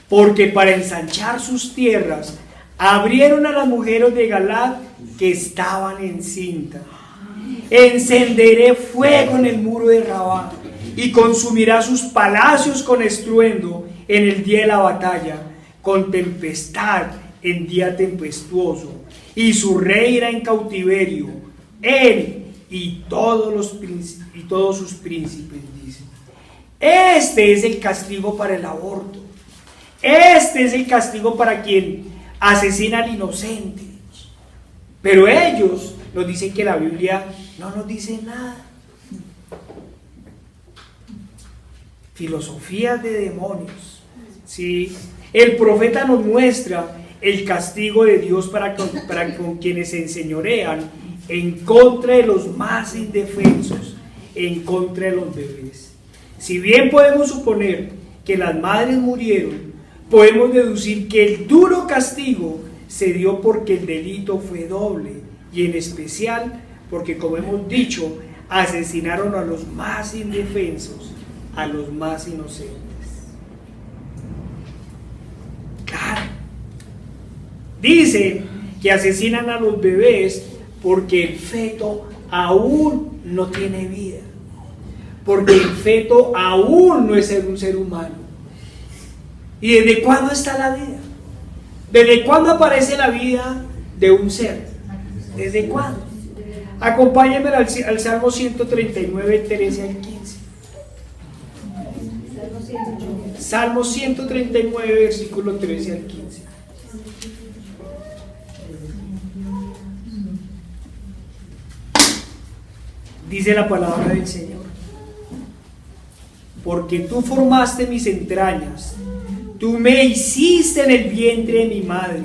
porque para ensanchar sus tierras abrieron a las mujeres de Galaad que estaban encinta. Encenderé fuego en el muro de Rabá, y consumirá sus palacios con estruendo en el día de la batalla, con tempestad en día tempestuoso, y su rey irá en cautiverio, él y todos sus príncipes, dice. Este es el castigo para el aborto. Este es el castigo para quien asesina al inocente. Pero ellos nos dicen que la Biblia no nos dice nada. Filosofías de demonios. ¿Sí? El profeta nos muestra el castigo de Dios para con quienes se enseñorean en contra de los más indefensos, en contra de los bebés. Si bien podemos suponer que las madres murieron, podemos deducir que el duro castigo se dio porque el delito fue doble, y en especial porque, como hemos dicho, asesinaron a los más indefensos, a los más inocentes. Claro. Dice que asesinan a los bebés porque el feto aún no tiene vida, porque el feto aún no es un ser humano. ¿Y desde cuándo está la vida? ¿Desde cuándo aparece la vida de un ser? ¿Desde cuándo? Acompáñenme al Salmo 139, 13 al 15. Salmo 139, versículo 13 al 15. Dice la palabra del Señor: porque tú formaste mis entrañas, tú me hiciste en el vientre de mi madre.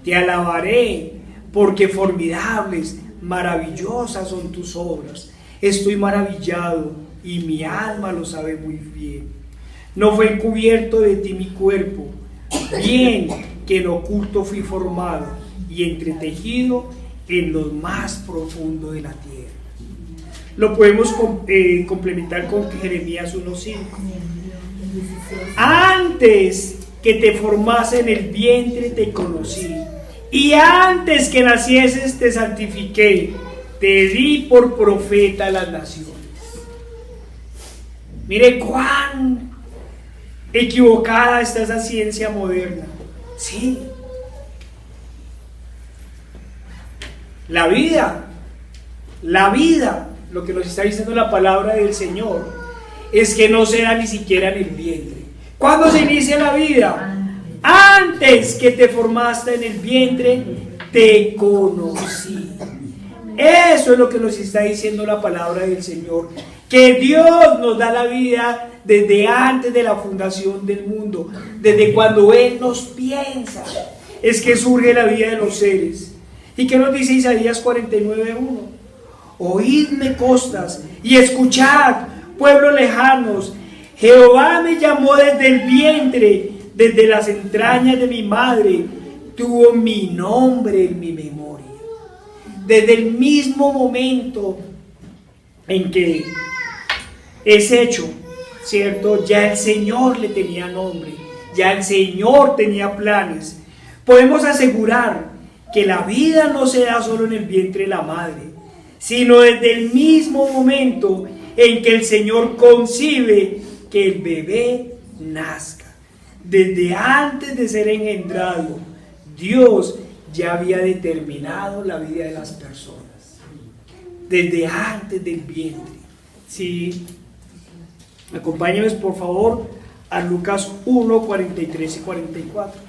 Te alabaré, porque formidables, maravillosas son tus obras. Estoy maravillado, y mi alma lo sabe muy bien. No fue encubierto de ti mi cuerpo, bien que en oculto fui formado y entretejido en lo más profundo de la tierra. Lo podemos complementar con Jeremías 1:5. Antes que te formase en el vientre te conocí, y antes que nacieses te santifiqué, te di por profeta a las naciones. Mire cuán equivocada está esa ciencia moderna. Sí. La vida, lo que nos está diciendo la palabra del Señor, es que no se da ni siquiera en el vientre. ¿Cuándo se inicia la vida? Antes que te formaste en el vientre, te conocí. Eso es lo que nos está diciendo la palabra del Señor. Que Dios nos da la vida desde antes de la fundación del mundo. Desde cuando Él nos piensa, es que surge la vida de los seres. ¿Y qué nos dice Isaías 49:1? Oídme costas y escuchad, pueblos lejanos. Jehová me llamó desde el vientre, desde las entrañas de mi madre, tuvo mi nombre en mi memoria. Desde el mismo momento en que es hecho, ¿cierto? Ya el Señor le tenía nombre, ya el Señor tenía planes. Podemos asegurar que la vida no se da solo en el vientre de la madre, sino desde el mismo momento en que el Señor concibe que el bebé nazca. Desde antes de ser engendrado, Dios ya había determinado la vida de las personas. Desde antes del vientre. Sí. Acompáñenme por favor a Lucas 1, 43 y 44.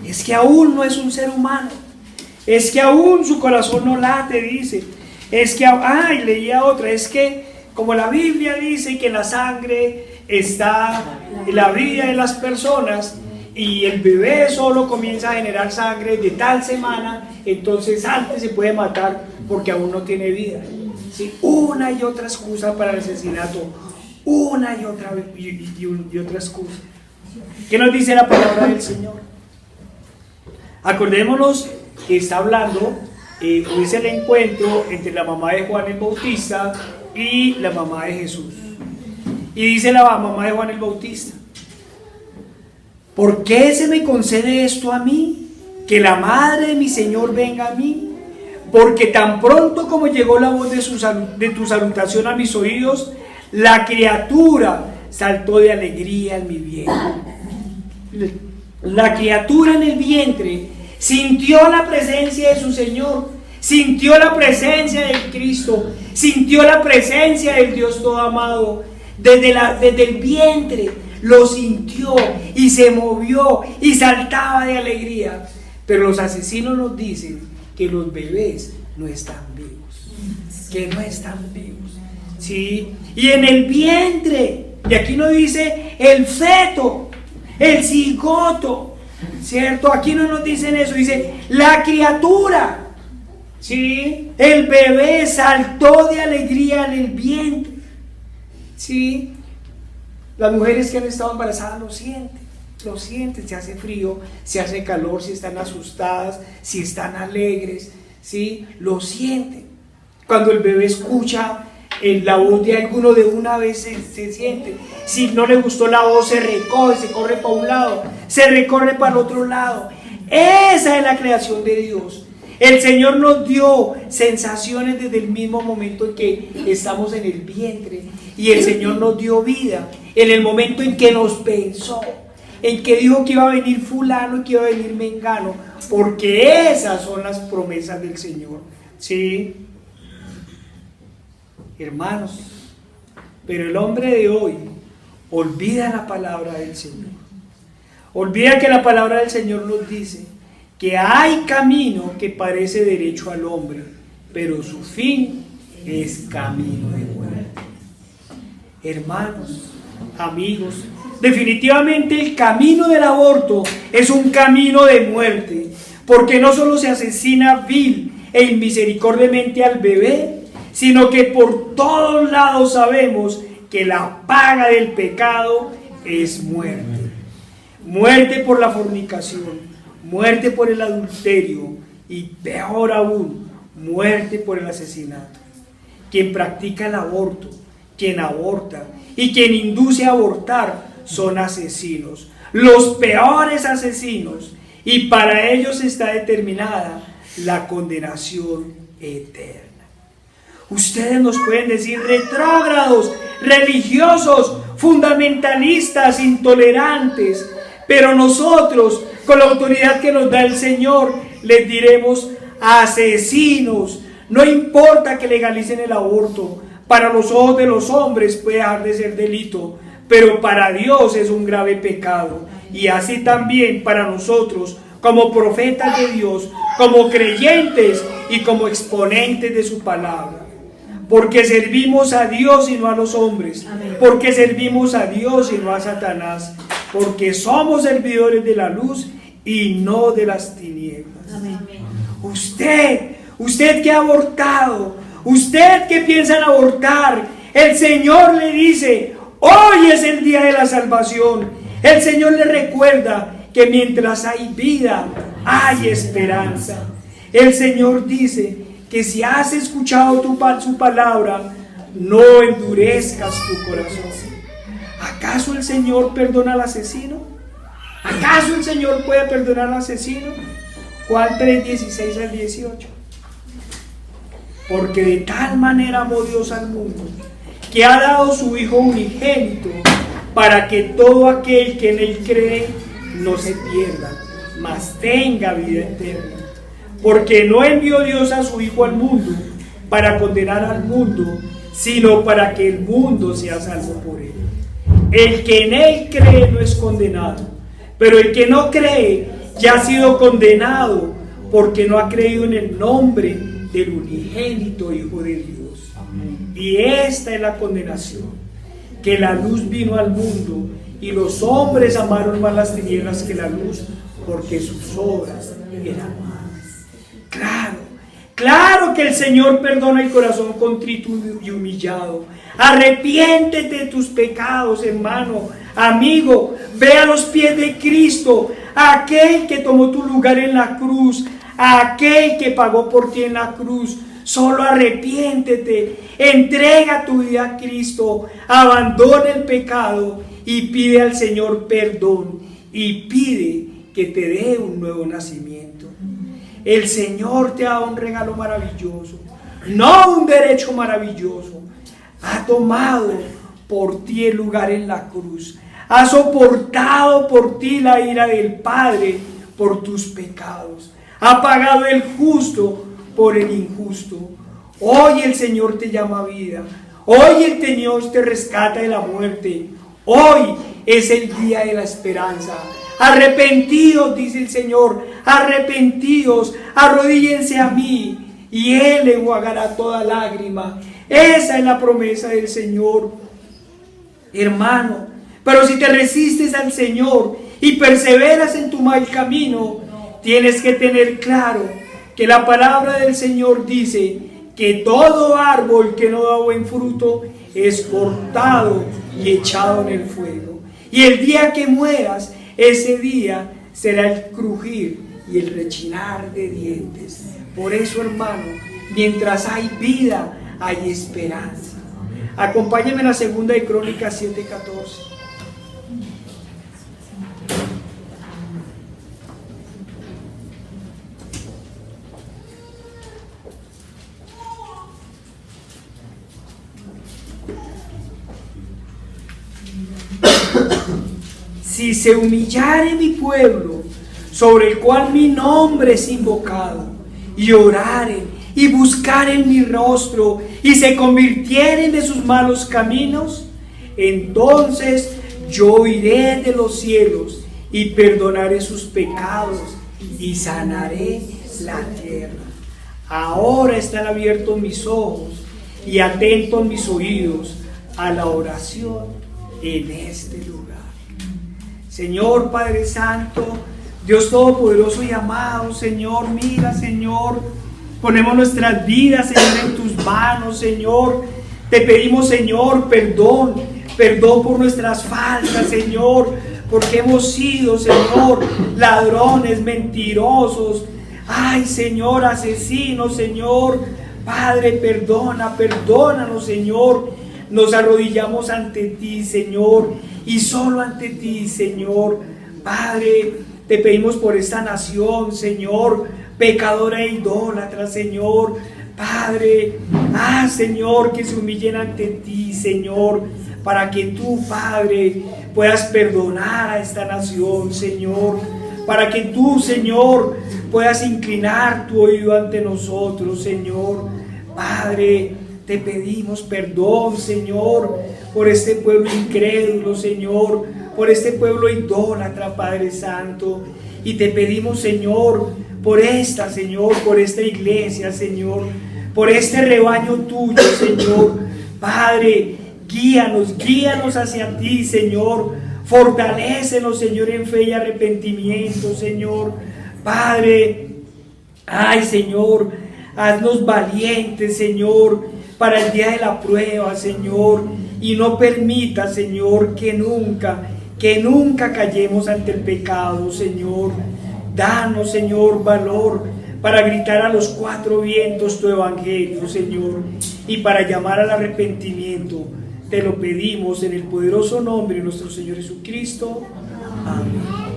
Es que aún no es un ser humano. Es que aún su corazón no late, dice. Es que, leía otra, es que como la Biblia dice que en la sangre está la vida de las personas, y el bebé solo comienza a generar sangre de tal semana, entonces antes se puede matar porque aún no tiene vida. ¿Sí? Una y otra excusa para el asesinato, una y otra excusa. ¿Qué nos dice la palabra del Señor? Acordémonos que está hablando, hoy es el encuentro entre la mamá de Juan el Bautista y la mamá de Jesús. Y dice la mamá de Juan el Bautista: ¿por qué se me concede esto a mí? Que la madre de mi Señor venga a mí. Porque tan pronto como llegó la voz de tu salutación a mis oídos, la criatura saltó de alegría en mi vientre. La criatura en el vientre sintió la presencia de su Señor, sintió la presencia del Cristo, sintió la presencia del Dios todo amado. Desde el vientre lo sintió y se movió y saltaba de alegría. Pero los asesinos nos dicen que los bebés no están vivos, que no están vivos, ¿sí? Y en el vientre, y aquí no dice el feto, el cigoto, ¿cierto? Aquí no nos dicen eso, dice la criatura, ¿sí? El bebé saltó de alegría en el vientre, ¿sí? Las mujeres que han estado embarazadas lo sienten, se hace frío, se hace calor, si están asustadas, si están alegres, ¿sí? Lo sienten. Cuando el bebé escucha la voz de alguno, de una vez se siente. Si no le gustó la voz, se recoge, se corre para un lado, se recorre para el otro lado. Esa es la creación de Dios. El Señor nos dio sensaciones desde el mismo momento en que estamos en el vientre, y el Señor nos dio vida en el momento en que nos pensó, en que dijo que iba a venir fulano y que iba a venir mengano, porque esas son las promesas del Señor, ¿sí? Hermanos, pero el hombre de hoy olvida la palabra del Señor, olvida que la palabra del Señor nos dice que hay camino que parece derecho al hombre, pero su fin es camino de muerte. Hermanos, amigos, definitivamente el camino del aborto es un camino de muerte, porque no solo se asesina vil e inmisericordiamente al bebé, sino que por todos lados sabemos que la paga del pecado es muerte. Muerte por la fornicación, muerte por el adulterio y peor aún, muerte por el asesinato. Quien practica el aborto, quien aborta y quien induce a abortar son asesinos, los peores asesinos, y para ellos está determinada la condenación eterna. Ustedes nos pueden decir retrógrados, religiosos, fundamentalistas, intolerantes, pero nosotros, con la autoridad que nos da el Señor, les diremos asesinos. No importa que legalicen el aborto, para los ojos de los hombres puede dejar de ser delito, pero para Dios es un grave pecado, y así también para nosotros, como profetas de Dios, como creyentes y como exponentes de su palabra. Porque servimos a Dios y no a los hombres. Amén. Porque servimos a Dios y no a Satanás. Porque somos servidores de la luz y no de las tinieblas. Amén. Usted que ha abortado, usted que piensa en abortar, el Señor le dice: hoy es el día de la salvación. El Señor le recuerda que mientras hay vida, hay esperanza. El Señor dice que si has escuchado su palabra, no endurezcas tu corazón. ¿Acaso el Señor perdona al asesino? ¿Acaso el Señor puede perdonar al asesino? Juan 3, 16 al 18. Porque de tal manera amó Dios al mundo, que ha dado su Hijo unigénito, para que todo aquel que en Él cree no se pierda, mas tenga vida eterna. Porque no envió Dios a su Hijo al mundo para condenar al mundo, sino para que el mundo sea salvo por Él. El que en Él cree no es condenado, pero el que no cree ya ha sido condenado, porque no ha creído en el nombre del unigénito Hijo de Dios. Y esta es la condenación, que la luz vino al mundo y los hombres amaron más las tinieblas que la luz, porque sus obras eran malas. Claro que el Señor perdona el corazón contrito y humillado. Arrepiéntete de tus pecados, hermano, amigo. Ve a los pies de Cristo, aquel que tomó tu lugar en la cruz, aquel que pagó por ti en la cruz. Solo arrepiéntete, entrega tu vida a Cristo, abandona el pecado y pide al Señor perdón y pide que te dé un nuevo nacimiento. El Señor te ha dado un regalo maravilloso, no un derecho maravilloso. Ha tomado por ti el lugar en la cruz, ha soportado por ti la ira del Padre por tus pecados, ha pagado el justo por el injusto. Hoy el Señor te llama a vida, hoy el Señor te rescata de la muerte, hoy es el día de la esperanza. Arrepentidos, dice el Señor, arrepentidos, arrodíllense a mí y Él enjuagará toda lágrima. Esa es la promesa del Señor, hermano. Pero si te resistes al Señor y perseveras en tu mal camino, tienes que tener claro que la palabra del Señor dice que todo árbol que no da buen fruto es cortado y echado en el fuego. Y el día que mueras, ese día será el crujir y el rechinar de dientes. Por eso, hermano, mientras hay vida, hay esperanza. Acompáñenme en la segunda de Crónicas 7:14. Si se humillare mi pueblo, sobre el cual mi nombre es invocado, y oraren y buscaren mi rostro, y se convirtieren de sus malos caminos, entonces yo oiré de los cielos y perdonaré sus pecados y sanaré la tierra. Ahora están abiertos mis ojos y atentos mis oídos a la oración en este lugar. Señor Padre Santo, Dios Todopoderoso y amado, Señor, mira, Señor, ponemos nuestras vidas, Señor, en tus manos, Señor. Te pedimos, Señor, perdón por nuestras faltas, Señor, porque hemos sido, Señor, ladrones, mentirosos, ay, Señor, asesinos, Señor. Padre, perdónanos, Señor. Nos arrodillamos ante ti, Señor, y solo ante ti, Señor. Padre, te pedimos por esta nación, Señor, pecadora e idólatra, Señor. Padre, Señor, que se humillen ante ti, Señor, para que tú, Padre, puedas perdonar a esta nación, Señor, para que tú, Señor, puedas inclinar tu oído ante nosotros, Señor. Padre, te pedimos perdón, Señor, por este pueblo incrédulo, Señor, por este pueblo idólatra, Padre Santo. Y te pedimos, Señor, por esta, Señor, por esta iglesia, Señor, por este rebaño tuyo, Señor. Padre, guíanos hacia ti, Señor. Fortalécenos, Señor, en fe y arrepentimiento, Señor. Padre, Señor, haznos valientes, Señor, para el día de la prueba, Señor, y no permita, Señor, que nunca callemos ante el pecado, Señor. Danos, Señor, valor para gritar a los cuatro vientos tu evangelio, Señor, y para llamar al arrepentimiento. Te lo pedimos en el poderoso nombre de nuestro Señor Jesucristo. Amén.